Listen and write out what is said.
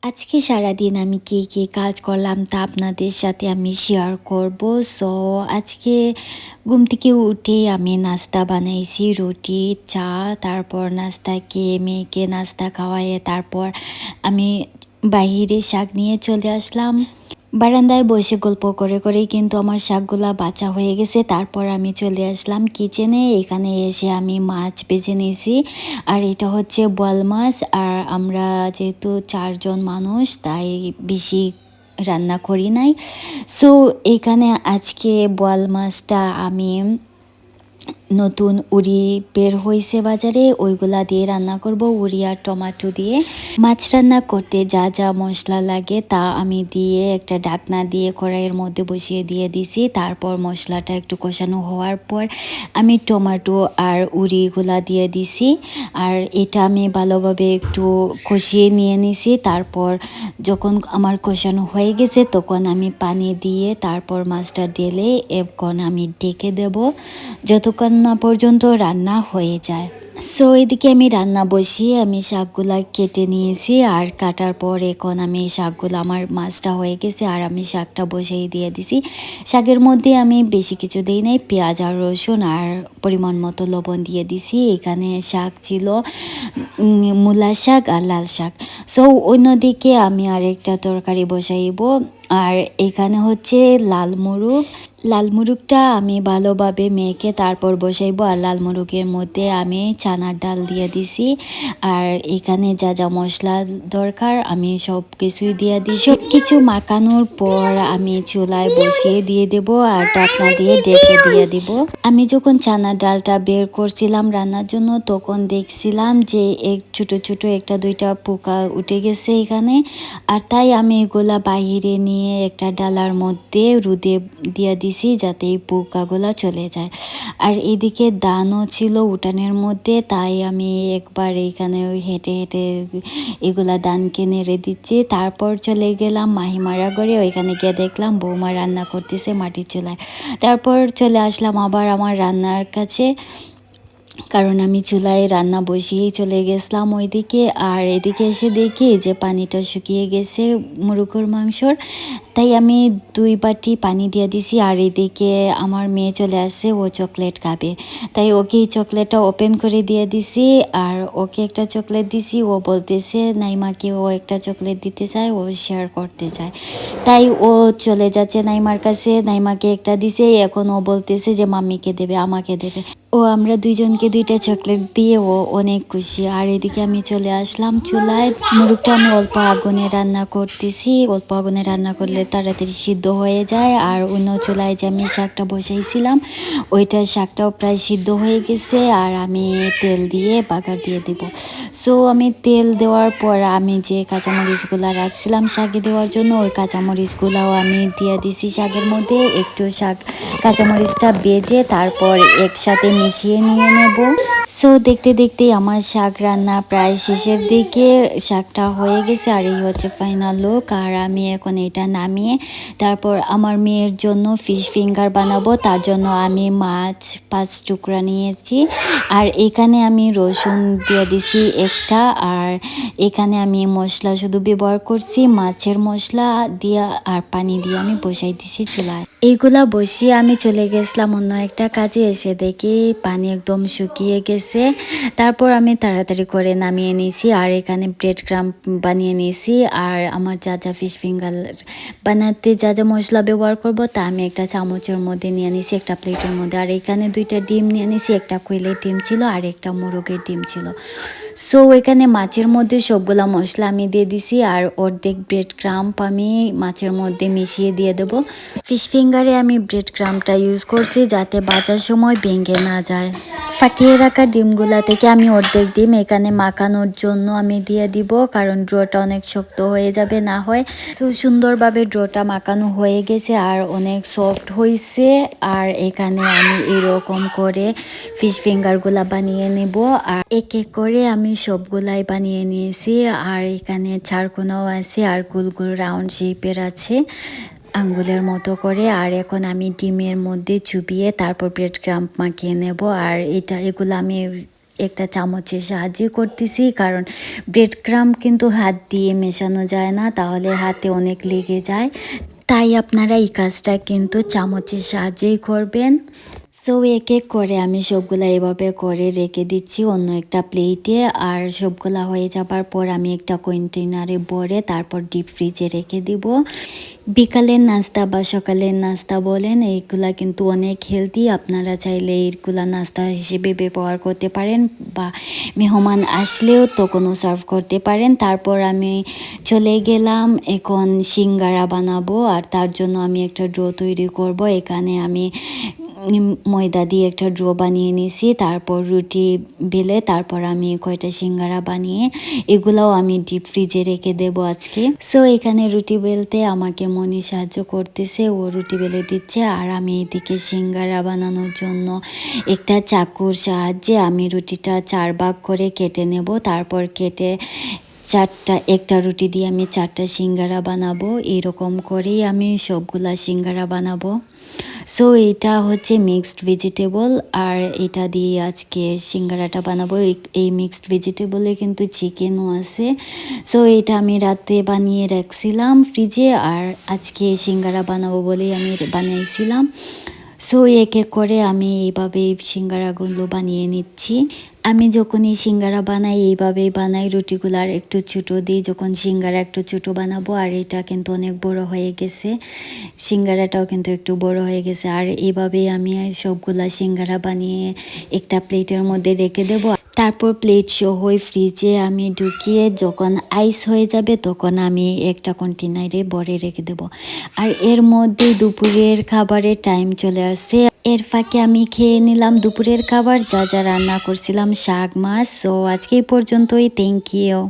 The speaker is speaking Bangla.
আজকে সারাদিন আমি কি কাজ করলাম তা আপনাদের সাথে আমি শেয়ার করব। সো আজকে ঘুম থেকে উঠে আমি নাস্তা বানাইছি, রুটি, চা। তারপর নাস্তা খেয়ে মেয়েকে নাস্তা খাওয়ায়ে তারপর আমি বাহিরে শাক নিয়ে চলে আসলাম। বারান্দায় বসে গল্প করে করেই কিন্তু আমার শাকগুলা বাছা হয়ে গেছে। তারপর আমি চলে আসলাম কিচেনে। এখানে এসে আমি মাছ ভেজে নিয়েছি, আর এটা হচ্ছে বোয়াল মাছ। আর আমরা যেহেতু 4 জন মানুষ তাই বেশি রান্না করি নাই। সো এখানে আজকে বোয়াল মাছটা আমি নতুন উড়ি বের হয়েছে বাজারে, ওইগুলা দিয়ে রান্না করব, উড়ি আর টমেটো দিয়ে। মাছ রান্না করতে যা যা মশলা লাগে তা আমি দিয়ে একটা ঢাকনা দিয়ে কড়াইয়ের মধ্যে বসিয়ে দিয়ে দিছি। তারপর মশলাটা একটু কষানো হওয়ার পর আমি টমেটো আর উড়িগুলা দিয়ে দিছি, আর এটা আমি ভালোভাবে একটু কষিয়ে নিয়ে নিছি। তারপর যখন আমার কষানো হয়ে গেছে তখন আমি পানি দিয়ে তারপর মাছটা ঢেলে এখন আমি ঢেকে দেব যতক্ষণ না পর্যন্ত রান্না হয়ে যায়। সো এদিকে আমি রান্না বসিয়ে আমি শাকগুলা কেটে নিয়েছি, আর কাটার পর এখন আমি শাকগুলো, আমার মাছটা হয়ে গেছে আর আমি শাকটা বসিয়ে দিয়ে দিছি। শাকের মধ্যে আমি বেশি কিছু দিই নাই, পেঁয়াজ আর রসুন আর পরিমাণ মতো লবণ দিয়ে দিছি। এখানে শাক ছিল মূলা শাক আর লাল শাক। সো অন্যদিকে আমি আরেকটা তরকারি বসাইব, আর এখানে হচ্ছে লাল মুরগটা আমি ভালোভাবে মেখে তারপর বসাইবো। আর লাল মুরগের মধ্যে আমি চানার ডাল দিয়ে দিছি, আর এখানে যা যা মশলা দরকার আমি সব কিছুই দিয়ে দিছি। সব কিছু মাখানোর পর আমি চুলায় বসিয়ে দিয়ে দেব আর ঢাকনা দিয়ে ঢেকে দিয়ে দিব। আমি যখন চানার ডালটা বের করছিলাম রান্নার জন্য তখন দেখছিলাম যে ছোট ছোট একটা দুইটা পোকা উঠে গেছে এখানে, আর তাই আমি এগুলা বাহিরে নিয়ে একটা ডালার মধ্যে রোদে দিয়ে দিছি যাতে এই পোকাগুলা চলে যায়। আর এদিকে ধানও ছিল উঠানের মধ্যে, তাই আমি একবার এইখানে হেঁটে হেঁটে এগুলা ধানকে নেড়ে দিচ্ছি। তারপর চলে গেলাম মাহিমারা ঘরে, ওইখানে গিয়ে দেখলাম বৌমা রান্না করতেছে মাটির চুলায়। তারপর চলে আসলাম আবার আমার রান্নার কাছে, কারণ আমি চুলায় রান্না বসিয়েই চলে গেছিলাম ওইদিকে। আর এদিকে এসে দেখি যে পানিটা শুকিয়ে গেছে মুরগির মাংসর, তাই আমি 2 বাটি পানি দিয়ে দিছি। আর এদিকে আমার মেয়ে চলে আসছে, ও চকলেট খাবে, তাই ওকে এই চকলেটটা ওপেন করে দিয়ে দিছি। আর ওকে একটা চকলেট দিছি, ও বলতেছে নাইমাকে ও একটা চকলেট দিতে চায়, ও শেয়ার করতে চায়, তাই ও চলে যাচ্ছে নাইমার কাছে। নাইমাকে একটা দিছে, এখন ও বলতেছে যে মাম্মিকে দেবে, আমাকে দেবে। ও আমরা দুইজনকে 2টা চকলেট দিয়ে ও অনেক খুশি। আর এদিকে আমি চলে আসলাম চুলায়। মুরগটা আমি অল্প আগুনে রান্না করতেছি, অল্প আগুনে রান্না করলে তাড়াতাড়ি সিদ্ধ হয়ে যায়। আর অন্য চুলায় যে আমি শাকটা বসাইছিলাম ওইটা শাকটাও প্রায় সিদ্ধ হয়ে গেছে, আর আমি তেল দিয়ে বাগার দিয়ে দেব। সো আমি তেল দেওয়ার পর আমি যে কাঁচামরিচগুলো রাখছিলাম শাকে দেওয়ার জন্য ওই কাঁচামরিচগুলাও আমি দিয়ে দিছি শাকের মধ্যে। একটু শাক কাঁচামরিচটা ভেজে তারপর একসাথে মিশিয়ে নিয়ে নেব। সো দেখতে দেখতে আমার শাক রান্না প্রায় শেষের দিকে, শাকটা হয়ে গেছে। আর এই হচ্ছে ফাইনাল লুক। আর আমি এখন এটা নামিয়ে তারপর আমার মেয়ের জন্য ফিশ ফিঙ্গার বানাবো, তার জন্য আমি মাছ 5 টুকরা নিয়েছি। আর এখানে আমি রসুন দিয়ে দিছি একটা, আর এখানে আমি মশলা শুধু ব্যবহার করছি মাছের মশলা দিয়ে, আর পানি দিয়ে আমি বসাই দিছি চুলায়। এইগুলা বসিয়ে আমি চলে গেছিলাম অন্য একটা কাজে, এসে দেখি পানি একদম শুকিয়ে গেছে। তারপর আমি তাড়াতাড়ি করে নামিয়ে নিয়েছি, আর এখানে ব্রেড ক্রাম্ব বানিয়ে নিয়েছি। আর আমার যা যা ফিশ ফিঙ্গার বানাতে যা যা মশলা ব্যবহার করব তা আমি একটা চামচের মধ্যে নিয়ে নিয়েছি, একটা প্লেটের মধ্যে। আর এখানে 2টা ডিম নিয়ে নিয়েছি, একটা কোয়েলের ডিম ছিল আর একটা মুরগের ডিম ছিল। সো এখানে মাছের মধ্যে সবগুলা মশলা আমি দিয়ে দিছি, আর অর্ধেক ব্রেড ক্রাম্ব আমি মাছের মধ্যে মিশিয়ে দিয়ে দেবো। ফিশ ফিঙ্গারে আমি ব্রেড ক্রাম্বটা ইউজ করছি যাতে বাজার সময় ভেঙে না যায়। ফাটিয়ে রাখা ডিমগুলা থেকে আমি অর্ধেক ডিম এখানে মাখানোর জন্য আমি দিয়ে দিব, কারণ ড্রোটা অনেক শক্ত হয়ে যাবে না হয়। তো সুন্দরভাবে ড্রোটা মাখানো হয়ে গেছে আর অনেক সফট হয়েছে। আর এখানে আমি এরকম করে ফিশ ফিঙ্গারগুলা বানিয়ে নেব, আর এক এক করে আমি সবগুলাই বানিয়ে নিয়েছি। আর এখানে চারকোনাও আছে আর গোল গোল রাউন্ড শেপের আছে আঙ্গুলের মতো করে। আর এখন আমি ডিমের মধ্যে চুবিয়ে তারপর ব্রেড ক্রাম্ব মাখিয়ে নেব। আর এগুলো আমি একটা চামচের সাহায্যে করতেছি, কারণ ব্রেড ক্রাম্ব কিন্তু হাত দিয়ে মেশানো যায় না, তাহলে হাতে অনেক লেগে যায়। তাই আপনারা এই কাজটা কিন্তু চামচের সাহায্যেই করবেন। সো এক এক করে আমি সবগুলা এভাবে করে রেখে দিচ্ছি অন্য একটা প্লেটে। আর সবগুলা হয়ে যাবার পর আমি একটা কন্টেনারে ভরে তারপর ডিপ ফ্রিজে রেখে দিব। বিকালের নাস্তা বা সকালের নাস্তা বলেন, এইগুলা কিন্তু অনেক হেলদি। আপনারা চাইলে এইগুলা নাস্তা হিসেবে ব্যবহার করতে পারেন বা মেহমান আসলেও তখনও সার্ভ করতে পারেন। তারপর আমি চলে গেলাম এখন সিঙ্গারা বানাবো, আর তার জন্য আমি একটা ডো তৈরি করব। এখানে আমি ময়দা দিয়ে একটা ডো বানিয়ে নিয়েছি, তারপর রুটি বেলে তারপর আমি কয়টা সিঙ্গারা বানিয়ে এগুলাও আমি ডিপ ফ্রিজে রেখে দেব আজকে। সো এখানে রুটি বেলতে আমাকে মনি সাহায্য করতেছে, ও রুটি বেলে দিচ্ছে, আর আমি এদিকে সিঙ্গারা বানানোর জন্য একটা চাকুর সাহায্যে আমি রুটিটা 4 ভাগ করে কেটে নেব। তারপর কেটে একটা রুটি দিয়ে আমি 4টা সিঙ্গারা বানাবো। এরকম করেই আমি সবগুলা সিঙ্গারা বানাবো। সো এটা হচ্ছে মিক্সড ভেজিটেবল, আর এটা দিয়ে আজকে সিঙ্গারাটা বানাবো। এই মিক্সড ভেজিটেবলে কিন্তু চিকেনও আছে। সো এটা আমি রাতে বানিয়ে রাখছিলাম ফ্রিজে, আর আজকে সিঙ্গারা বানাবো বলেই আমি বানাইছিলাম। সো এক এক করে আমি এইভাবে সিঙ্গারাগুলো বানিয়ে নিচ্ছি। আমি যখনই সিঙ্গারা বানাই এইভাবেই বানাই, রুটিগুলার একটু ছোটো দিই যখন সিঙ্গারা একটু ছোটো বানাবো। আর এটা কিন্তু অনেক বড় হয়ে গেছে, সিঙ্গারাটাও কিন্তু একটু বড় হয়ে গেছে। আর এইভাবেই আমি সবগুলা সিঙ্গারা বানিয়ে একটা প্লেটের মধ্যে রেখে দেব। তারপর প্লেট সহ ফ্রিজে আমি ঢুকিয়ে যখন আইস হয়ে যাবে তখন আমি একটা কন্টেনারে ভরে রেখে দেব। আর এর মধ্যে দুপুরের খাবারের টাইম চলে আসছে। এর ফাঁকে আমি খেয়ে নিলাম দুপুরের খাবার, যা যা রান্না করছিলাম শাক মাছ। সো আজকে এই পর্যন্তই, থ্যাংক ইউ।